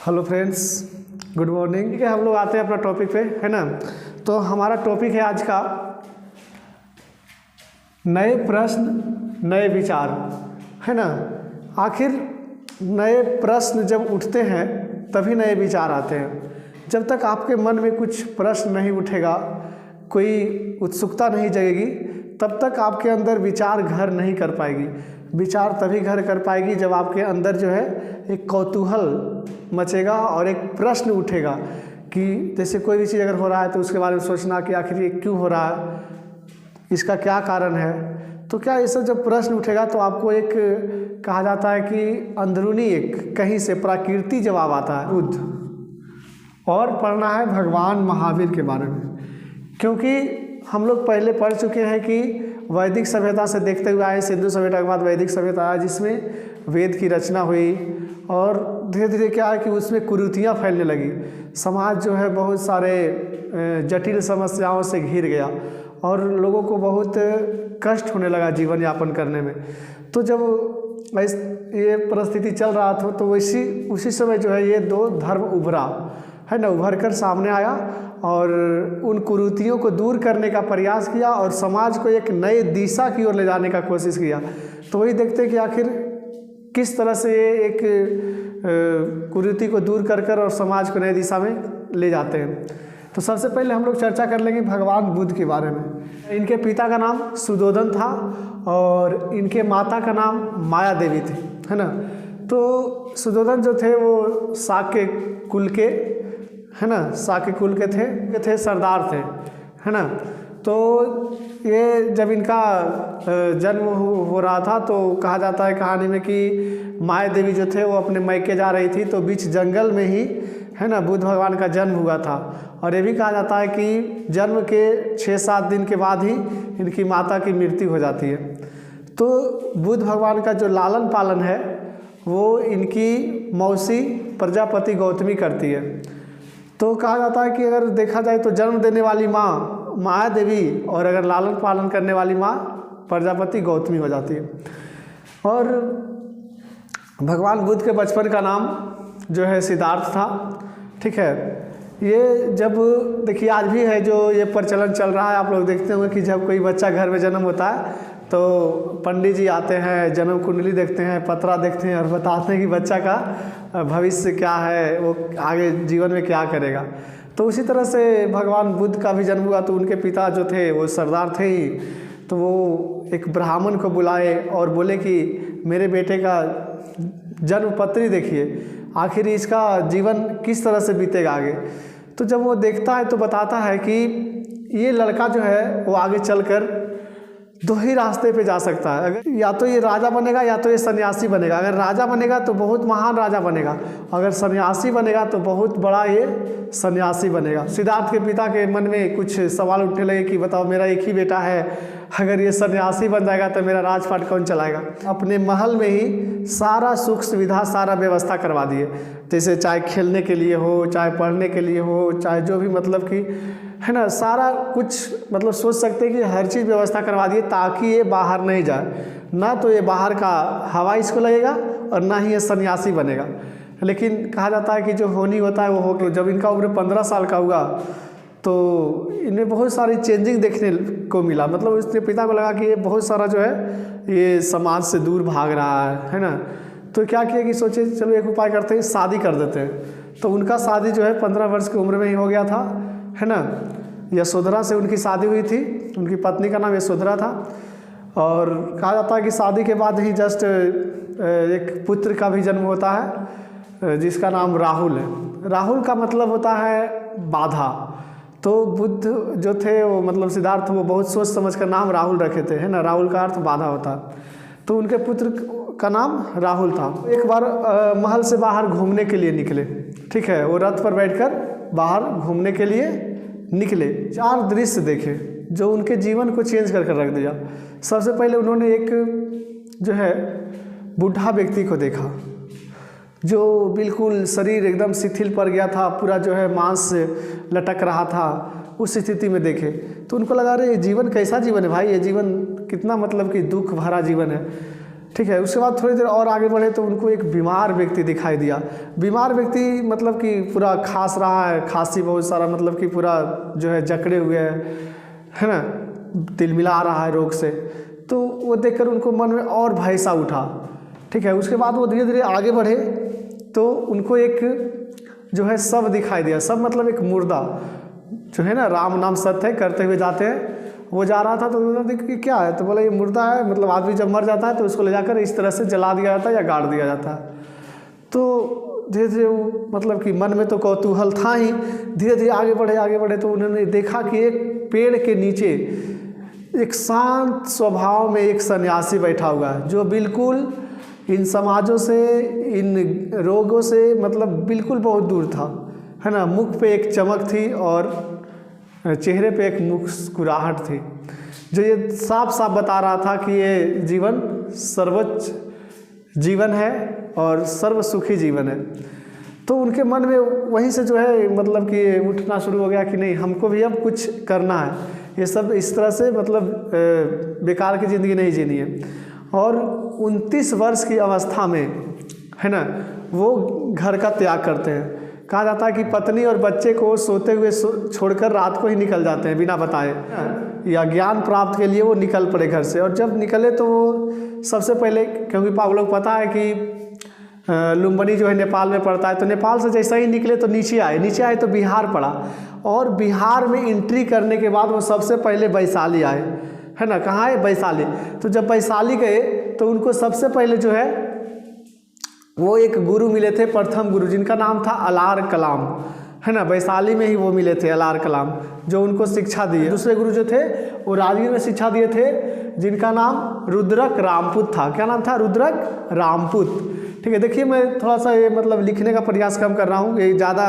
Hello friends, good morning. ठीक है, हम लोग आते हैं अपना टॉपिक पे, है ना। तो हमारा टॉपिक है आज का नए प्रश्न नए विचार, है ना। आखिर नए प्रश्न जब उठते हैं तभी नए विचार आते हैं। जब तक आपके मन में कुछ प्रश्न नहीं उठेगा, कोई उत्सुकता नहीं जगेगी, तब तक आपके अंदर विचार घर नहीं कर पाएगी। विचार तभी घर कर पाएगी जब आपके अंदर जो है एक कौतूहल मचेगा और एक प्रश्न उठेगा कि जैसे कोई भी चीज़ अगर हो रहा है तो उसके बारे में सोचना कि आखिर ये क्यों हो रहा है, इसका क्या कारण है। तो क्या ये सब जब प्रश्न उठेगा तो आपको एक कहा जाता है कि अंदरूनी एक कहीं से प्राकृतिक जवाब आता है। बुद्ध और पढ़ना है भगवान महावीर के बारे में, क्योंकि हम लोग पहले पढ़ चुके हैं कि वैदिक सभ्यता से देखते हुए आए, सिंधु सभ्यता के बाद वैदिक सभ्यता आया जिसमें वेद की रचना हुई और धीरे धीरे क्या है कि उसमें कुरीतियाँ फैलने लगी। समाज जो है बहुत सारे जटिल समस्याओं से घिर गया और लोगों को बहुत कष्ट होने लगा जीवन यापन करने में। तो जब ये परिस्थिति चल रहा था तो उसी समय जो है ये दो धर्म उभरा, है ना, उभर कर सामने आया और उन कुरीतियों को दूर करने का प्रयास किया और समाज को एक नए दिशा की ओर ले जाने का कोशिश किया। तो वही देखते हैं कि आखिर किस तरह से ये एक कुरीति को दूर कर और समाज को नई दिशा में ले जाते हैं। तो सबसे पहले हम लोग चर्चा कर लेंगे भगवान बुद्ध के बारे में। इनके पिता का नाम सुदोधन था और इनके माता का नाम माया देवी थी, है ना। तो सुदोधन जो थे वो शाक्य कुल के, है ना, शाक्य कुल के थे सरदार थे, है ना। तो ये जब इनका जन्म हो रहा था तो कहा जाता है कहानी में कि माया देवी जो थे वो अपने मैके जा रही थी तो बीच जंगल में ही, है ना, बुद्ध भगवान का जन्म हुआ था। और ये भी कहा जाता है कि जन्म के 6-7 दिन के बाद ही इनकी माता की मृत्यु हो जाती है। तो बुद्ध भगवान का जो लालन पालन है वो इनकी मौसी प्रजापति गौतमी करती है। तो कहा जाता है कि अगर देखा जाए तो जन्म देने वाली माँ माया देवी और अगर लालन पालन करने वाली माँ प्रजापति गौतमी हो जाती है। और भगवान बुद्ध के बचपन का नाम जो है सिद्धार्थ था, ठीक है। ये जब देखिए आज भी है जो ये प्रचलन चल रहा है, आप लोग देखते होंगे कि जब कोई बच्चा घर में जन्म होता है तो पंडित जी आते हैं, जन्म कुंडली देखते हैं, पतरा देखते हैं और बताते हैं कि बच्चा का भविष्य क्या है, वो आगे जीवन में क्या करेगा। तो उसी तरह से भगवान बुद्ध का भी जन्म हुआ। तो उनके पिता जो थे वो सरदार थे ही, तो वो एक ब्राह्मण को बुलाए और बोले कि मेरे बेटे का जन्म पत्री देखिए, आखिर इसका जीवन किस तरह से बीतेगा आगे। तो जब वो देखता है तो बताता है कि ये लड़का जो है वो आगे चलकर 2 ही रास्ते पे जा सकता है, अगर या तो ये राजा बनेगा या तो ये सन्यासी बनेगा। अगर राजा बनेगा तो बहुत महान राजा बनेगा, अगर सन्यासी बनेगा तो बहुत बड़ा ये सन्यासी बनेगा। सिद्धार्थ के पिता के मन में कुछ सवाल उठने लगे कि बताओ मेरा एक ही बेटा है, अगर ये सन्यासी बन जाएगा तो मेरा राजपाट कौन चलाएगा। अपने महल में ही सारा सुख सुविधा सारा व्यवस्था करवा दिए, जैसे चाहे खेलने के लिए हो, चाहे पढ़ने के लिए हो, चाहे जो भी मतलब कि, है ना, सारा कुछ मतलब सोच सकते हैं कि हर चीज़ व्यवस्था करवा दिए ताकि ये बाहर नहीं जाए। ना तो ये बाहर का हवा इसको लगेगा और ना ही ये सन्यासी बनेगा। लेकिन कहा जाता है कि जो होनी होता है वो हो। जब इनका उम्र 15 साल का हुआ तो इनमें बहुत सारी चेंजिंग देखने को मिला। मतलब उसके पिता को लगा कि ये बहुत सारा जो है ये समाज से दूर भाग रहा है ना। तो क्या किया कि सोचे चलो एक उपाय करते हैं, शादी कर देते हैं। तो उनका शादी जो है 15 वर्ष की उम्र में ही हो गया था, है ना। यशोधरा से उनकी शादी हुई थी, उनकी पत्नी का नाम यशोधरा था। और कहा जाता है कि शादी के बाद ही जस्ट एक पुत्र का भी जन्म होता है जिसका नाम राहुल है। राहुल का मतलब होता है बाधा। तो बुद्ध जो थे वो मतलब सिद्धार्थ वो बहुत सोच समझ कर नाम राहुल रखे थे, है ना। राहुल का अर्थ बाधा होता है। तो उनके पुत्र का नाम राहुल था। एक बार महल से बाहर घूमने के लिए निकले, ठीक है। वो रथ पर बैठकर बाहर घूमने के लिए निकले। 4 दृश्य देखे जो उनके जीवन को चेंज कर रख दिया। सबसे पहले उन्होंने एक जो है बूढ़ा व्यक्ति को देखा जो बिल्कुल शरीर एकदम शिथिल पड़ गया था, पूरा जो है मांस लटक रहा था। उस स्थिति में देखे तो उनको लगा अरे ये जीवन कैसा जीवन है भाई, ये जीवन कितना मतलब कि दुख भरा जीवन है। ठीक है। उसके बाद थोड़ी देर और आगे बढ़े तो उनको एक बीमार व्यक्ति दिखाई दिया। बीमार व्यक्ति मतलब कि पूरा खांस रहा है, खांसी बहुत सारा, मतलब कि पूरा जो है जकड़े हुए है ना, तिलमिला रहा है रोग से। तो वो देखकर उनको मन में और भय सा उठा, ठीक है। उसके बाद वो धीरे धीरे आगे बढ़े तो उनको एक जो है शव दिखाई दिया। शव मतलब एक मुर्दा जो है ना, राम नाम सत्य है करते हुए जाते हैं। वो जा रहा था तो उन्होंने देखा कि क्या है, तो बोला ये मुर्दा है, मतलब आदमी जब मर जाता है तो उसको ले जाकर इस तरह से जला दिया जाता है या गाड़ दिया जाता है। तो धीरे धीरे वो मतलब कि मन में तो कौतूहल था ही, धीरे धीरे आगे बढ़े तो उन्होंने देखा कि एक पेड़ के नीचे एक शांत स्वभाव में एक सन्यासी बैठा हुआ है, जो बिल्कुल इन समाजों से, इन रोगों से मतलब बिल्कुल बहुत दूर था, है ना। मुख पे एक चमक थी और चेहरे पे एक मुस्कुराहट थी, जो ये साफ साफ बता रहा था कि ये जीवन सर्वोच्च जीवन है और सर्व सुखी जीवन है। तो उनके मन में वहीं से जो है मतलब कि उठना शुरू हो गया कि नहीं, हमको भी अब कुछ करना है, ये सब इस तरह से मतलब बेकार की ज़िंदगी नहीं जीनी है। और 29 वर्ष की अवस्था में, है ना, वो घर का त्याग करते हैं। कहा जाता है कि पत्नी और बच्चे को सोते हुए छोड़कर रात को ही निकल जाते हैं बिना बताए, या ज्ञान प्राप्त के लिए वो निकल पड़े घर से। और जब निकले तो वो सबसे पहले, क्योंकि आप लोग पता है कि लुम्बिनी जो है नेपाल में पड़ता है, तो नेपाल से जैसा ही निकले तो नीचे आए तो बिहार पड़ा। और बिहार में एंट्री करने के बाद वो सबसे पहले वैशाली आए, है ना। कहाँ है? वैशाली। तो जब वैशाली गए तो उनको सबसे पहले जो है वो एक गुरु मिले थे, प्रथम गुरु, जिनका नाम था अलार कलाम, है ना। वैशाली में ही वो मिले थे अलार कलाम, जो उनको शिक्षा दिए। दूसरे गुरु जो थे वो राजगीर में शिक्षा दिए थे, जिनका नाम रुद्रक रामपुत था। क्या नाम था? रुद्रक रामपुत, ठीक है। देखिए मैं थोड़ा सा ये मतलब लिखने का प्रयास कम कर रहा हूँ, ये ज़्यादा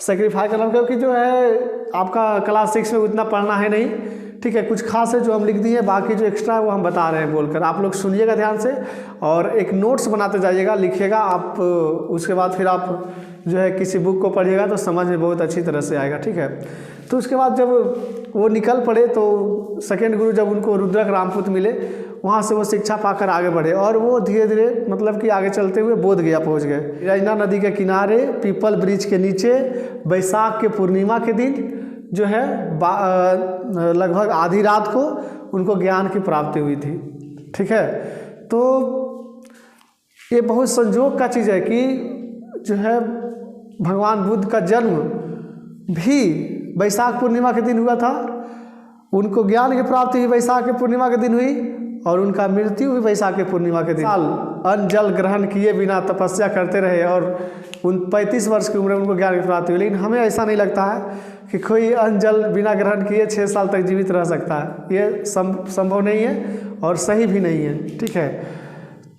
सेक्रीफाई कर रहा हूँ, क्योंकि जो है आपका क्लास 6 में उतना पढ़ना है नहीं, ठीक है। कुछ खास है जो हम लिख दिए, बाकी जो एक्स्ट्रा है वो हम बता रहे हैं बोलकर। आप लोग सुनिएगा ध्यान से और एक नोट्स बनाते जाइएगा, लिखिएगा आप। उसके बाद फिर आप जो है किसी बुक को पढ़िएगा तो समझ में बहुत अच्छी तरह से आएगा, ठीक है। तो उसके बाद जब वो निकल पड़े तो सेकेंड गुरु जब उनको रुद्रक रामपुत मिले, वहाँ से वो शिक्षा पाकर आगे बढ़े और वो धीरे धीरे मतलब कि आगे चलते हुए बोध गया पहुँच गए। यमुना नदी के किनारे पीपल वृक्ष के नीचे बैसाख के पूर्णिमा के दिन जो है लगभग आधी रात को उनको ज्ञान की प्राप्ति हुई थी, ठीक है। तो ये बहुत संयोग का चीज़ है कि जो है भगवान बुद्ध का जन्म भी बैसाख पूर्णिमा के दिन हुआ था, उनको ज्ञान की प्राप्ति भी बैसाख के पूर्णिमा के दिन हुई और उनका मृत्यु भी बैसाख के पूर्णिमा के दिन। साल अन्न जल ग्रहण किए बिना तपस्या करते रहे और 35 वर्ष की उम्र में उनको ज्ञान की प्राप्ति हुई। लेकिन हमें ऐसा नहीं लगता है कि कोई अन्न जल बिना ग्रहण किए 6 साल तक जीवित रह सकता है, ये संभव नहीं है और सही भी नहीं है, ठीक है।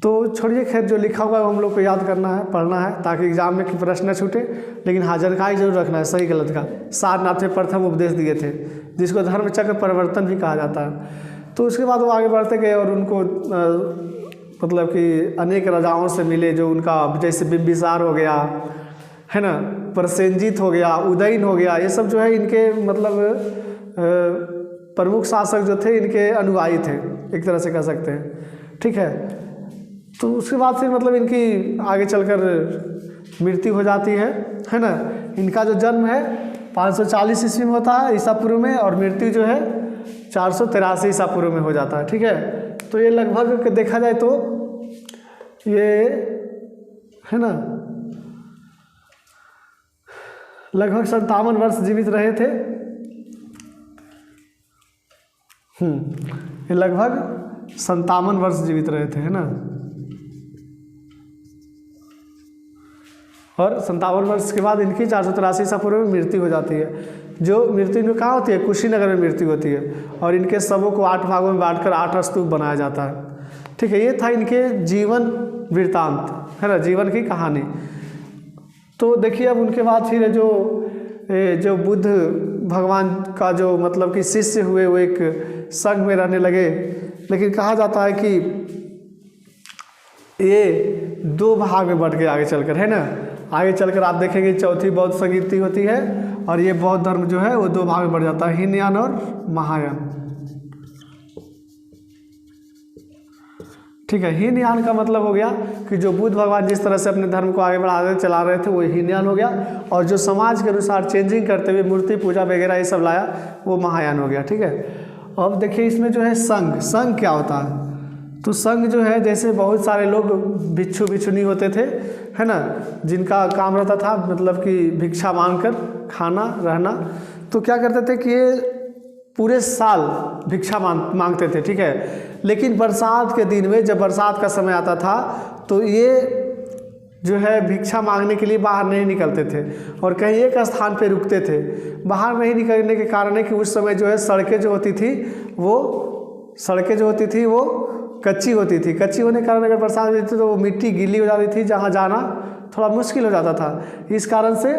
तो छोड़िए, खैर जो लिखा हुआ है हम लोग को याद करना है, पढ़ना है, ताकि एग्जाम में की प्रश्न न छूटे। लेकिन हाँ, जानकारी जरूर रखना है सही गलत का। सारनाथ में प्रथम उपदेश दिए थे, जिसको धर्म चक्र परिवर्तन भी कहा जाता है। तो उसके बाद वो आगे बढ़ते गए और उनको मतलब कि अनेक राजाओं से मिले, जो उनका जैसे बिंबिसार हो गया, है ना, प्रसेनजीत हो गया, उदयन हो गया, ये सब जो है इनके मतलब प्रमुख शासक जो थे इनके अनुयायी थे, एक तरह से कह सकते हैं, ठीक है। तो उसके बाद फिर मतलब इनकी आगे चलकर मृत्यु हो जाती है ना। इनका जो जन्म है 540 ईस्वी में होता है ईसा पूर्व में, और मृत्यु जो है 483 ईसा पूर्व में हो जाता है, ठीक है। तो ये लगभग देखा जाए तो ये है ना लगभग 57 वर्ष जीवित रहे थे। ये लगभग 57 वर्ष जीवित रहे थे, है ना। और 57 वर्ष के बाद इनकी 483 ईसा पूर्व में मृत्यु हो जाती है। जो मृत्यु इनमें कहाँ होती है? कुशीनगर में मृत्यु होती है और इनके शवों को 8 भागों में बांटकर 8 स्तूप बनाया जाता है, ठीक है। ये था इनके जीवन वृत्तांत, है ना, जीवन की कहानी। तो देखिए अब उनके बाद फिर जो बुद्ध भगवान का जो मतलब कि शिष्य हुए, वो एक संघ में रहने लगे। लेकिन कहा जाता है कि ये 2 भाग में बढ़ के आगे चलकर, है ना, आगे चलकर आप देखेंगे चौथी बौद्ध संगीति होती है और ये बौद्ध धर्म जो है वो 2 भाग में बढ़ जाता है, हीनयान और महायान। ठीक है। हीनयान का मतलब हो गया कि जो बुद्ध भगवान जिस तरह से अपने धर्म को आगे बढ़ाते चला रहे थे वो हीनयान हो गया, और जो समाज के अनुसार चेंजिंग करते हुए मूर्ति पूजा वगैरह ये सब लाया वो महायान हो गया। ठीक है। अब देखिए इसमें जो है संघ, संघ क्या होता है? तो संघ जो है, जैसे बहुत सारे लोग भिक्षु भिक्षुनी होते थे, है ना, जिनका काम रहता था मतलब कि भिक्षा मांगकर खाना रहना, तो क्या करते थे कि ये पूरे साल भिक्षा मांगते थे। ठीक है। लेकिन बरसात के दिन में जब बरसात का समय आता था तो ये जो है भिक्षा मांगने के लिए बाहर नहीं निकलते थे और कहीं एक स्थान पे रुकते थे। बाहर नहीं निकलने के कारण है कि उस समय जो है सड़कें जो होती थी वो कच्ची होती थी। कच्ची होने के कारण अगर बरसात होती थी तो वो मिट्टी गीली हो जाती थी, जहाँ जाना थोड़ा मुश्किल हो जाता था। इस कारण से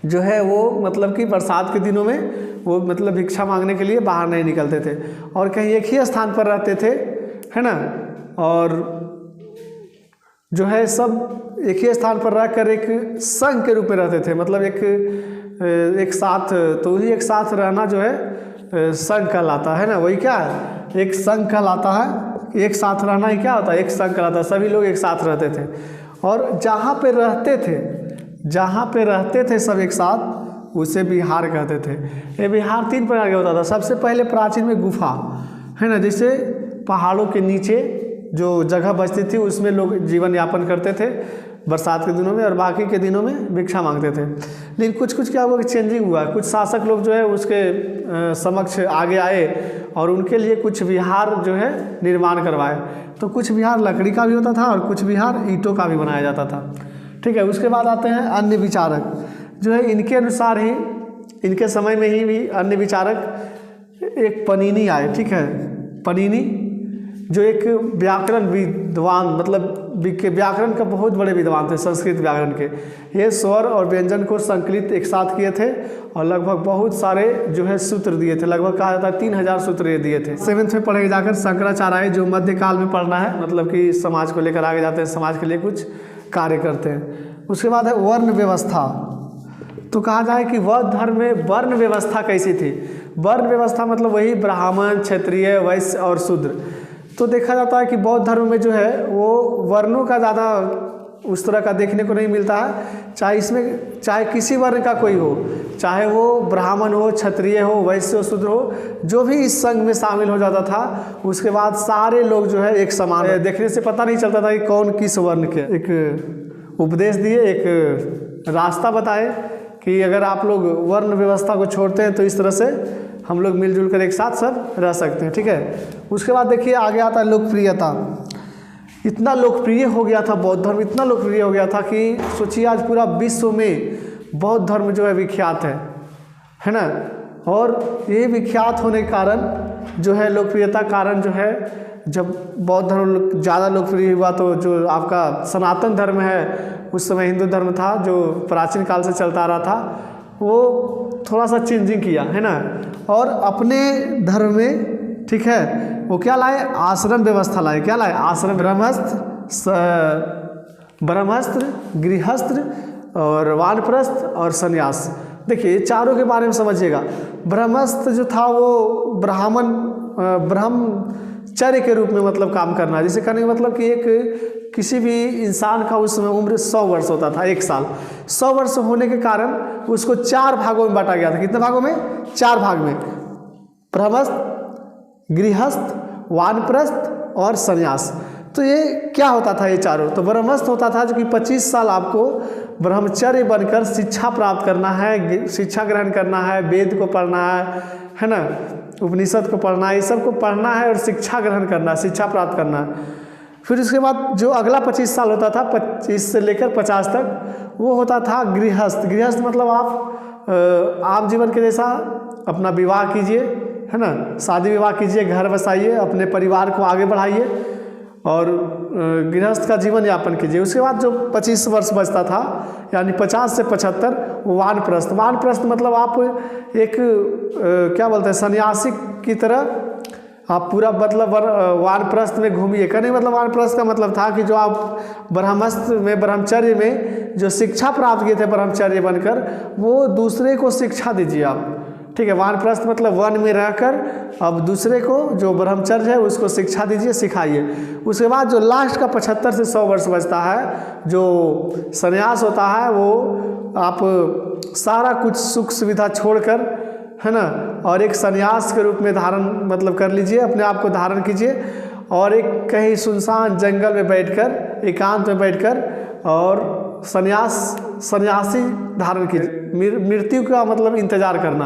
जो है वो मतलब कि बरसात के दिनों में वो मतलब भिक्षा मांगने के लिए बाहर नहीं निकलते थे और कहीं एक ही स्थान पर रहते थे, है ना, और जो है सब एक ही स्थान पर रहकर एक संघ के रूप में रहते थे, मतलब एक साथ, तो ही एक साथ रहना जो है संघ कहलाता है ना। वही क्या है, एक संघ कहलाता है। एक साथ रहना ही क्या होता है, एक संघ कहलाता है। सभी लोग एक साथ रहते थे और जहाँ पे रहते थे सब एक साथ, उसे विहार कहते थे। ये विहार 3 प्रकार का होता था। सबसे पहले प्राचीन में गुफा, है ना, जैसे पहाड़ों के नीचे जो जगह बचती थी उसमें लोग जीवन यापन करते थे बरसात के दिनों में, और बाकी के दिनों में भिक्षा मांगते थे। लेकिन कुछ क्या हुआ कि चेंजिंग हुआ, कुछ शासक लोग जो है उसके समक्ष आगे आए और उनके लिए कुछ विहार जो है निर्माण करवाए। तो कुछ विहार लकड़ी का भी होता था और कुछ विहार ईंटों का भी बनाया जाता था। ठीक है। उसके बाद आते हैं अन्य विचारक, जो है इनके अनुसार ही, इनके समय में ही भी अन्य विचारक एक पनीनी आए। ठीक है। पनीनी जो एक व्याकरण विद्वान, मतलब व्याकरण का बहुत बड़े विद्वान थे, संस्कृत व्याकरण के। ये स्वर और व्यंजन को संकलित एक साथ किए थे और लगभग बहुत सारे जो है सूत्र दिए थे। लगभग कहा जाता है 3000 सूत्र ये दिए थे। 7th में पढ़े जाकर शंकराचार्य आए, जो मध्यकाल में पढ़ना है, मतलब कि समाज को लेकर आगे जाते हैं, समाज के लिए कुछ कार्य करते हैं। उसके बाद है वर्ण व्यवस्था। तो कहा जाए कि बौद्ध धर्म में वर्ण व्यवस्था कैसी थी? वर्ण व्यवस्था मतलब वही ब्राह्मण, क्षत्रिय, वैश्य और शूद्र। तो देखा जाता है कि बौद्ध धर्म में जो है वो वर्णों का ज़्यादा उस तरह का देखने को नहीं मिलता है। चाहे किसी वर्ण का कोई हो, चाहे वो ब्राह्मण हो, क्षत्रिय हो, वैश्य हो, शूद्र हो, जो भी इस संघ में शामिल हो जाता था, उसके बाद सारे लोग जो है एक समान, देखने से पता नहीं चलता था कि कौन किस वर्ण के। एक उपदेश दिए, एक रास्ता बताए कि अगर आप लोग वर्ण व्यवस्था को छोड़ते हैं तो इस तरह से हम लोग मिलजुल कर एक साथ सब रह सकते हैं। ठीक है। उसके बाद देखिए आगे आता है लोकप्रियता। इतना लोकप्रिय हो गया था बौद्ध धर्म, इतना लोकप्रिय हो गया था कि सोचिए आज पूरा विश्व में बौद्ध धर्म जो है विख्यात है ना। और ये विख्यात होने के कारण जो है लोकप्रियता कारण जो है, जब बौद्ध धर्म ज़्यादा लोकप्रिय हुआ तो जो आपका सनातन धर्म है, उस समय हिंदू धर्म था जो प्राचीन काल से चलता आ रहा था, वो थोड़ा सा चेंजिंग किया, है ना, और अपने धर्म में, ठीक है, वो क्या लाए, आश्रम व्यवस्था लाए। क्या लाए? आश्रम, ब्रह्मस्त्र, गृहस्थ और वानप्रस्थ और संन्यास। देखिए चारों के बारे में समझिएगा। ब्रह्मस्त्र जो था वो ब्रह्मचर्य के रूप में मतलब काम करना, जिसे कहने का मतलब कि किसी भी इंसान का उस समय उम्र 100 वर्ष होता था, 1 साल। 100 वर्ष होने के कारण उसको 4 भागों में बांटा गया था। कितने भागों में? 4 भाग में। ब्रह्मस्थ, गृहस्थ, वानप्रस्थ और संन्यास। तो ये क्या होता था ये चारों? तो ब्रह्मस्थ होता था जो कि 25 साल आपको ब्रह्मचर्य बनकर शिक्षा प्राप्त करना है, शिक्षा ग्रहण करना है, वेद को पढ़ना है ना, उपनिषद को पढ़ना है, ये सब को पढ़ना है और शिक्षा ग्रहण करना, शिक्षा प्राप्त करना है। फिर उसके बाद जो अगला 25 साल होता था, 25 से लेकर 50 तक, वो होता था गृहस्थ। गृहस्थ मतलब आप आम जीवन के जैसा अपना विवाह कीजिए, है ना, शादी विवाह कीजिए, घर बसाइए, अपने परिवार को आगे बढ़ाइए और गृहस्थ का जीवन यापन कीजिए। उसके बाद जो 25 वर्ष बचता था, यानी 50 से 75, वो वानप्रस्थ। वानप्रस्थ मतलब आप एक क्या बोलते हैं, सन्यासी की तरह आप पूरा मतलब वानप्रस्थ में घूमिए। कहने मतलब वानप्रस्थ का मतलब था कि जो आप ब्रह्मस्त्र में, ब्रह्मचर्य में जो शिक्षा प्राप्त किए थे ब्रह्मचर्य बनकर, वो दूसरे को शिक्षा दीजिए आप, ठीक है, वानप्रस्थ मतलब वन में रहकर अब दूसरे को जो ब्रह्मचर्य है उसको शिक्षा दीजिए, सिखाइए। उसके बाद जो लास्ट का 75 से 100 वर्ष बचता है, जो संन्यास होता है, वो आप सारा कुछ सुख सुविधा छोड़कर, है ना, और एक संन्यास के रूप में धारण मतलब कर लीजिए, अपने आप को धारण कीजिए और एक कहीं सुनसान जंगल में बैठकर, एकांत में बैठकर और सन्यासी धारण कीजिए। मृत्यु का मतलब इंतजार करना,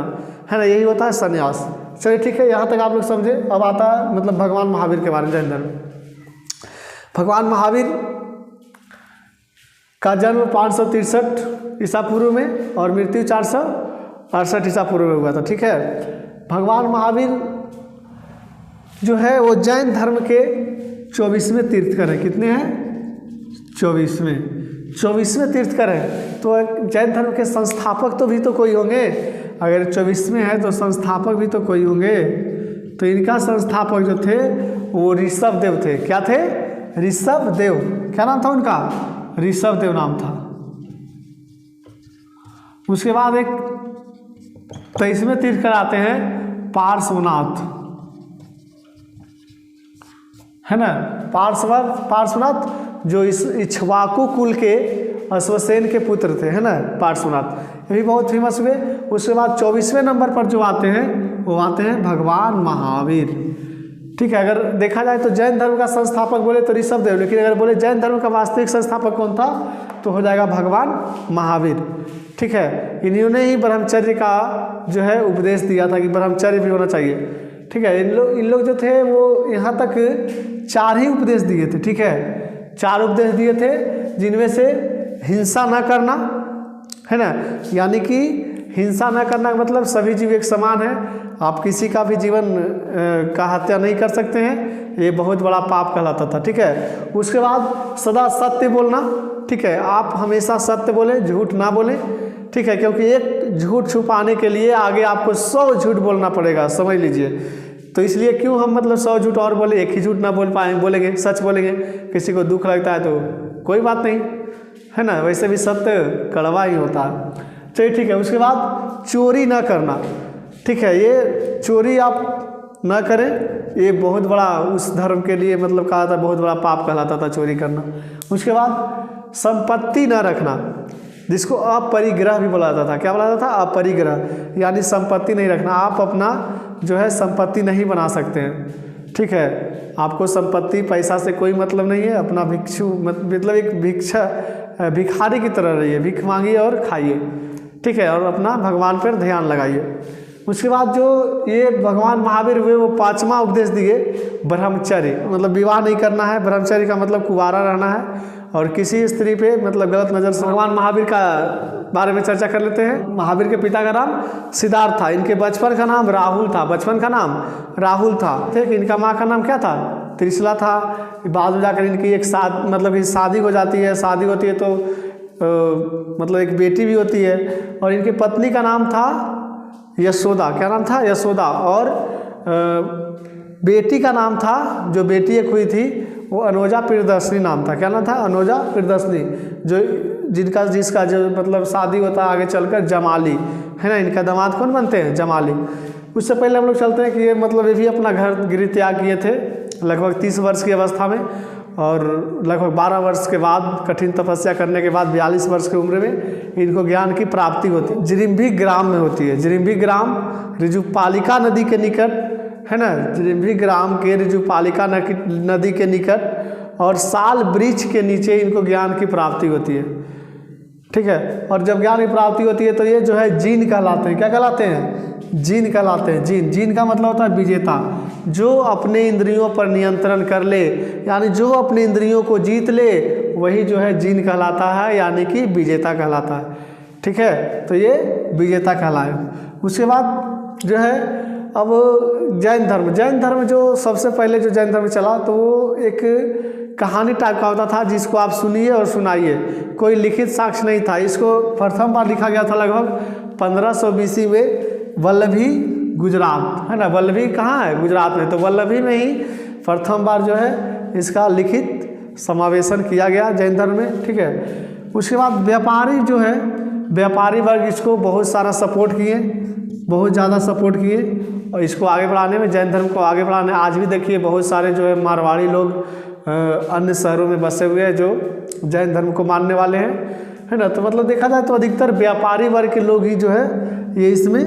है ना, यही होता है सन्यास। चलिए ठीक है, यहाँ तक आप लोग समझे। अब आता है मतलब भगवान महावीर के बारे में। जैन धर्म, भगवान महावीर का जन्म 563 ईसा पूर्व में और मृत्यु 468 ईसा पूर्व में हुआ था। ठीक है, भगवान महावीर जो है वो जैन धर्म के 24वें तीर्थकर हैं। कितने हैं? 24वें तीर्थकर हैं। तो जैन धर्म के संस्थापक तो भी तो कोई होंगे, अगर 24वें हैं तो संस्थापक भी तो कोई होंगे। तो इनका संस्थापक जो थे वो ऋषभ देव थे। क्या थे? ऋषभ देव। क्या नाम था उनका? ऋषभ देव नाम था। उसके बाद एक 23वें तीर्थकर आते हैं पार्श्वनाथ, है ना, पार्श्वनाथ जो इस इक्ष्वाकु कुल के अश्वसेन के पुत्र थे, है ना, पार्श्वनाथ, ये भी बहुत फेमस हुए। उसके बाद 24वें नंबर पर जो आते हैं वो आते हैं भगवान महावीर। ठीक है, अगर देखा जाए तो जैन धर्म का संस्थापक बोले तो ऋषभ देव, लेकिन अगर बोले जैन धर्म का वास्तविक संस्थापक कौन था तो हो जाएगा भगवान महावीर। ठीक है, इन्होंने ही ब्रह्मचर्य का जो है उपदेश दिया था कि ब्रह्मचर्य भी होना चाहिए। ठीक है, इन लोग जो थे वो यहाँ तक 4 ही उपदेश दिए थे। ठीक है, 4 उपदेश दिए थे, जिनमें से हिंसा न करना, है ना, यानी कि हिंसा न करना का मतलब सभी जीव एक समान है, आप किसी का भी जीवन का हत्या नहीं कर सकते हैं, ये बहुत बड़ा पाप कहलाता था। ठीक है, उसके बाद सदा सत्य बोलना। ठीक है, आप हमेशा सत्य बोलें, झूठ ना बोलें। ठीक है, क्योंकि एक झूठ छुपाने के लिए आगे आपको 100 झूठ बोलना पड़ेगा, समझ लीजिए। तो इसलिए क्यों हम मतलब 100 झूठ और बोले, एक ही झूठ ना बोल पाएंगे, बोलेंगे, सच बोलेंगे। किसी को दुख लगता है तो कोई बात नहीं, है ना, वैसे भी सत्य कड़वा ही होता है। चलिए ठीक है, उसके बाद चोरी ना करना। ठीक है, ये चोरी आप ना करें, ये बहुत बड़ा उस धर्म के लिए मतलब कहा था बहुत बड़ा पाप कहलाता था चोरी करना। उसके बाद संपत्ति ना रखना, जिसको अपरिग्रह भी बोला जाता था। क्या बोला जाता था? अपरिग्रह, यानी संपत्ति नहीं रखना। आप अपना जो है संपत्ति नहीं बना सकते हैं। ठीक है, आपको संपत्ति पैसा से कोई मतलब नहीं है। अपना भिक्षु मतलब एक भिखारी की तरह रहिए, भीख मांगिए और खाइए। ठीक है, और अपना भगवान पर ध्यान लगाइए। उसके बाद जो ये भगवान महावीर हुए वो 5वां उपदेश दिए ब्रह्मचर्य, मतलब विवाह नहीं करना है। ब्रह्मचर्य का मतलब कुंवारा रहना है और किसी स्त्री पे मतलब गलत नज़र से। भगवान महावीर का बारे में चर्चा कर लेते हैं। महावीर के पिता का नाम सिद्धार्थ था, इनके बचपन का नाम राहुल था। बचपन का नाम राहुल था। ठीक, इनका माँ का नाम क्या था? त्रिशला था। बाद में जाकर इनकी एक शादी हो जाती है। शादी होती है तो मतलब एक बेटी भी होती है और इनकी पत्नी का नाम था यशोदा। क्या नाम था? यशोदा। और बेटी का नाम था, जो बेटी एक हुई थी वो अनोजा प्रियदर्शनी नाम था। क्या नाम था? अनोजा प्रियदर्शनी। जो जिसका जो मतलब शादी होता है आगे चलकर जमाली, है ना। इनका दामाद कौन बनते हैं? जमाली। उससे पहले हम लोग चलते हैं कि ये मतलब ये भी अपना घर गृह त्याग किए थे लगभग 30 वर्ष की अवस्था में, और लगभग 12 वर्ष के बाद कठिन तपस्या करने के बाद 42 वर्ष की उम्र में इनको ज्ञान की प्राप्ति होती है। जिरिम्भी ग्राम में होती है। जिरिम्भी ग्राम ऋजुपालिका नदी के निकट, है ना, जिरिम्भी ग्राम के ऋजुपालिका नदी के निकट और साल वृक्ष के नीचे इनको ज्ञान की प्राप्ति होती है। ठीक है, और जब ज्ञान की प्राप्ति होती है तो ये जो है जीन कहलाते हैं। क्या कहलाते हैं? जीन कहलाते हैं। जीन का मतलब होता है विजेता, जो अपने इंद्रियों पर नियंत्रण कर ले, यानी जो अपने इंद्रियों को जीत ले वही जो है जीन कहलाता है, यानी कि विजेता कहलाता है। ठीक है, तो ये विजेता कहलाए। उसके बाद जो है अब जैन धर्म जो सबसे पहले जो जैन धर्म चला तो वो एक कहानी टाइप का होता था, जिसको आप सुनिए और सुनाइए। कोई लिखित साक्ष्य नहीं था। इसको प्रथम बार लिखा गया था लगभग 1500 BC में वल्लभी, गुजरात, है ना। वल्लभी कहाँ है? गुजरात में। तो वल्लभी में ही प्रथम बार जो है इसका लिखित समावेशन किया गया जैन धर्म में। ठीक है, उसके बाद व्यापारी जो है, व्यापारी वर्ग इसको बहुत सारा सपोर्ट किए। बहुत ज़्यादा सपोर्ट किए और इसको आगे बढ़ाने में, जैन धर्म को आगे बढ़ाने। आज भी देखिए बहुत सारे जो है मारवाड़ी लोग अन्य शहरों में बसे हुए हैं जो जैन धर्म को मानने वाले हैं, है ना। तो मतलब देखा जाए तो अधिकतर व्यापारी वर्ग के लोग ही जो है ये इसमें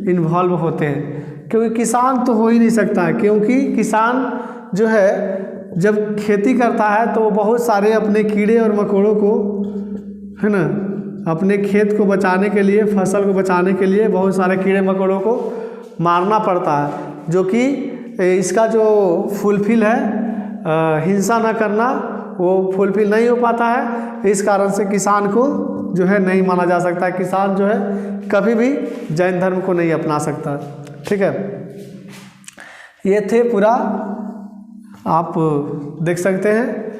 इन्वॉल्व होते हैं, क्योंकि किसान तो हो ही नहीं सकता है। क्योंकि किसान जो है जब खेती करता है तो वो बहुत सारे अपने कीड़े और मकोड़ों को, है ना, अपने खेत को बचाने के लिए, फसल को बचाने के लिए बहुत सारे कीड़े मकोड़ों को मारना पड़ता है, जो कि इसका जो फुलफिल है हिंसा न करना, वो फुलफिल नहीं हो पाता है। इस कारण से किसान को जो है नहीं माना जा सकता है। किसान जो है कभी भी जैन धर्म को नहीं अपना सकता, ठीक है। ये थे पूरा, आप देख सकते हैं।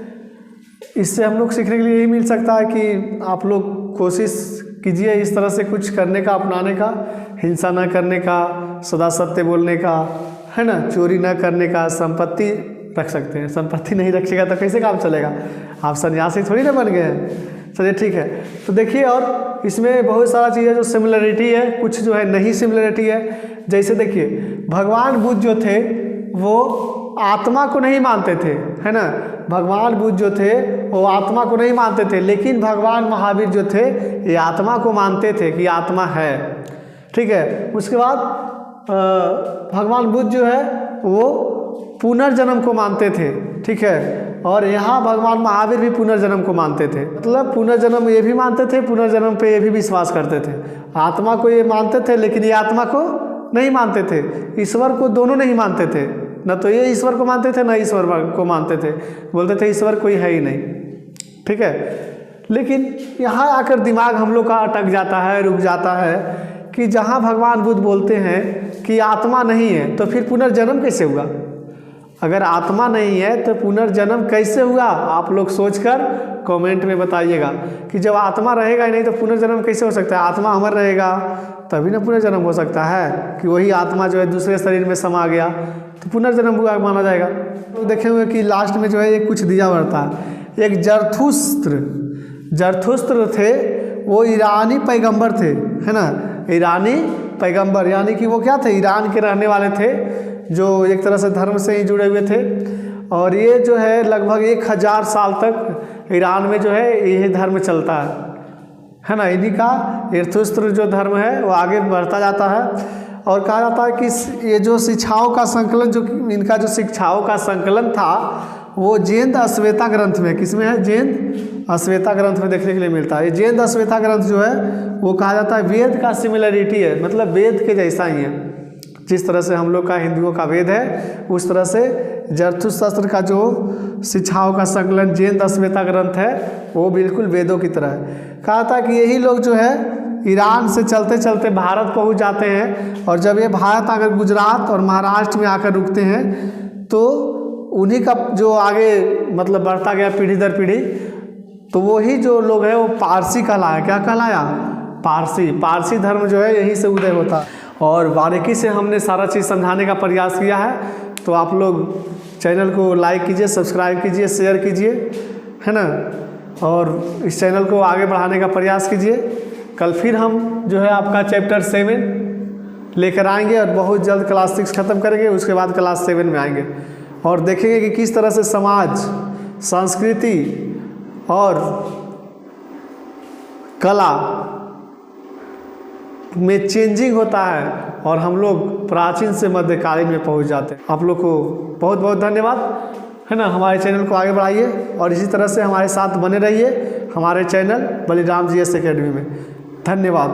इससे हम लोग सीखने के लिए यही मिल सकता है कि आप लोग कोशिश कीजिए इस तरह से कुछ करने का, अपनाने का, हिंसा न करने का, सदा सत्य बोलने का, है ना, चोरी न करने का, संपत्ति रख सकते हैं। संपत्ति नहीं रखिएगा तो कैसे काम चलेगा, आप सन्यासी थोड़ी ना बन गए हैं। चलिए ठीक है, तो देखिए और इसमें बहुत सारा चीज़ें जो सिमिलरिटी है, कुछ जो है नहीं सिमिलरिटी है। जैसे देखिए भगवान बुद्ध जो थे वो आत्मा को नहीं मानते थे, है ना। भगवान बुद्ध जो थे वो आत्मा को नहीं मानते थे, लेकिन भगवान महावीर जो थे ये आत्मा को मानते थे कि आत्मा है, ठीक है। उसके बाद भगवान बुद्ध जो है वो पुनर्जन्म को मानते थे, ठीक है। और यहाँ भगवान महावीर भी पुनर्जन्म को मानते थे, मतलब पुनर्जन्म ये भी मानते थे, पुनर्जन्म पे ये भी विश्वास करते थे। आत्मा को ये मानते थे लेकिन ये आत्मा को नहीं मानते थे, ईश्वर को दोनों नहीं मानते थे। न तो ये ईश्वर को मानते थे, न ईश्वर को मानते थे, बोलते थे ईश्वर कोई है ही नहीं, ठीक है। लेकिन यहाँ आकर दिमाग हम लोग का अटक जाता है, रुक जाता है कि जहाँ भगवान बुद्ध बोलते हैं कि आत्मा नहीं है तो फिर पुनर्जन्म कैसे हुआ। अगर आत्मा नहीं है तो पुनर्जन्म कैसे हुआ, आप लोग सोचकर कमेंट में बताइएगा कि जब आत्मा रहेगा ही नहीं तो पुनर्जन्म कैसे हो सकता है। आत्मा अमर रहेगा तभी ना पुनर्जन्म हो सकता है, कि वही आत्मा जो है दूसरे शरीर में समा गया तो पुनर्जन्म हुआ माना जाएगा। तो देखेंगे कि लास्ट में जो है ये कुछ दिया हुआ था। एक जरथुस्त्र थे, वो ईरानी पैगंबर थे, है ना, ईरानी पैगंबर, यानी कि वो क्या थे, ईरान के रहने वाले थे, जो एक तरह से धर्म से ही जुड़े हुए थे। और ये जो है लगभग 1000 साल तक ईरान में जो है यही धर्म चलता है ना। इन्हीं का जरथुस्त्र जो धर्म है वो आगे बढ़ता जाता है। और कहा जाता है कि ये जो शिक्षाओं का संकलन, जो इनका जो शिक्षाओं का संकलन था वो जैन अश्वेता ग्रंथ में, किसमें है, जैन अश्वेता ग्रंथ में देखने के लिए मिलता है। ये जैन अश्वेता ग्रंथ जो है वो कहा जाता है वेद का सिमिलरिटी है, मतलब वेद के जैसा ही है। जिस तरह से हम लोग का हिंदुओं का वेद है, उस तरह से जरथुस्त्र का जो शिक्षाओं का संकलन जैन अश्वेता ग्रंथ है वो बिल्कुल वेदों की तरह है। कहा था कि यही लोग जो है ईरान से चलते चलते भारत पहुंच जाते हैं, और जब ये भारत आकर गुजरात और महाराष्ट्र में आकर रुकते हैं तो उन्हीं का जो आगे मतलब बढ़ता गया पीढ़ी दर पीढ़ी, तो वही जो लोग हैं वो पारसी कहलाया। क्या कहलाया, पारसी। पारसी धर्म जो है यहीं से उदय होता है। और बारीकी से हमने सारा चीज़ समझाने का प्रयास किया है, तो आप लोग चैनल को लाइक कीजिए, सब्सक्राइब कीजिए, शेयर कीजिए, है ना, और इस चैनल को आगे बढ़ाने का प्रयास कीजिए। कल फिर हम जो है आपका चैप्टर 7 लेकर आएंगे और बहुत जल्द क्लास 6 ख़त्म करेंगे, उसके बाद क्लास 7 में आएंगे और देखेंगे कि किस तरह से समाज, संस्कृति और कला में चेंजिंग होता है और हम लोग प्राचीन से मध्यकालीन में पहुंच जाते हैं। आप लोग को बहुत बहुत धन्यवाद, है ना। हमारे चैनल को आगे बढ़ाइए और इसी तरह से हमारे साथ बने रहिए हमारे चैनल बलिराम GS एकेडमी में। धन्यवाद।